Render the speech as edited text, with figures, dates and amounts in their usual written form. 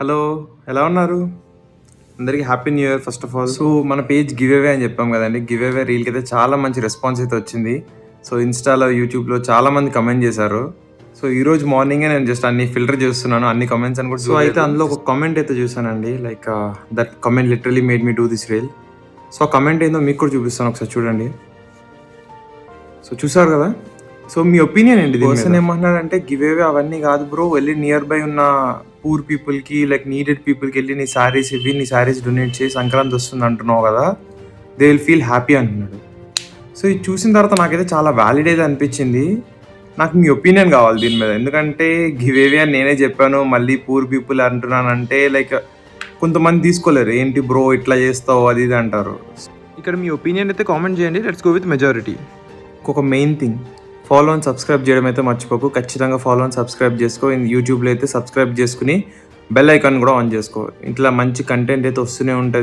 Hello, ఎలా ఉన్నారు? అందరికీ happy new year first of all. So మన పేజ్ గివ్ అవే అని చెప్పాం కదండి. గివ్ అవే రీల్కి అయితే చాలా మంచి రెస్పాన్స్ అయితే వచ్చింది. సో ఇన్స్టాలో, యూట్యూబ్లో చాలా మంది కమెంట్ చేశారు. సో ఈ రోజు మార్నింగే నేను జస్ట్ అన్ని ఫిల్టర్ చేస్తున్నాను, అన్ని కమెంట్స్ అని కూడా. సో అయితే అందులో ఒక కమెంట్ అయితే చూసానండి, like that comment literally made me do this reel. So ఆ కమెంట్ ఏందో మీకు కూడా చూపిస్తాను, ఒకసారి చూడండి. సో చూసారు కదా. సో మీ ఒపీనియన్ ఏంటి? పర్సన్ ఏమంటున్నాడంటే, గివ్ అవే అవన్నీ కాదు బ్రో, వెళ్ళి నియర్ బై ఉన్న పూర్ పీపుల్కి, లైక్ నీడెడ్ పీపుల్కి వెళ్ళి నీ శారీస్ ఇవి, నీ శారీస్ డొనేట్ చేసి సంక్రాంతి వస్తుంది అంటున్నావు కదా, దే విల్ ఫీల్ హ్యాపీ అంటున్నాడు. సో ఇది చూసిన తర్వాత నాకైతే చాలా వ్యాలిడ్ అయితే అనిపించింది. నాకు మీ ఒపీనియన్ కావాలి దీని మీద, ఎందుకంటే గివ్ అవే అని నేనే చెప్పాను, మళ్ళీ పూర్ పీపుల్ అంటున్నానంటే లైక్ కొంతమంది తీసుకోలేరు, ఏంటి బ్రో ఇట్లా చేస్తావు అది ఇది అంటారు. ఇక్కడ మీ ఒపీనియన్ అయితే కామెంట్ చేయండి. Let's go with majority. ఒక main thing, follow and subscribe చేయడం అయితే మర్చిపోకు. ఖచ్చితంగా ఫాలో అండ్ సబ్స్క్రైబ్ చేసుకో. యూట్యూబ్లో అయితే సబ్స్క్రైబ్ చేసుకుని బెల్ ఐకాన్ కూడా ఆన్ చేసుకో. ఇట్లా మంచి కంటెంట్ అయితే వస్తూనే ఉంటుంది.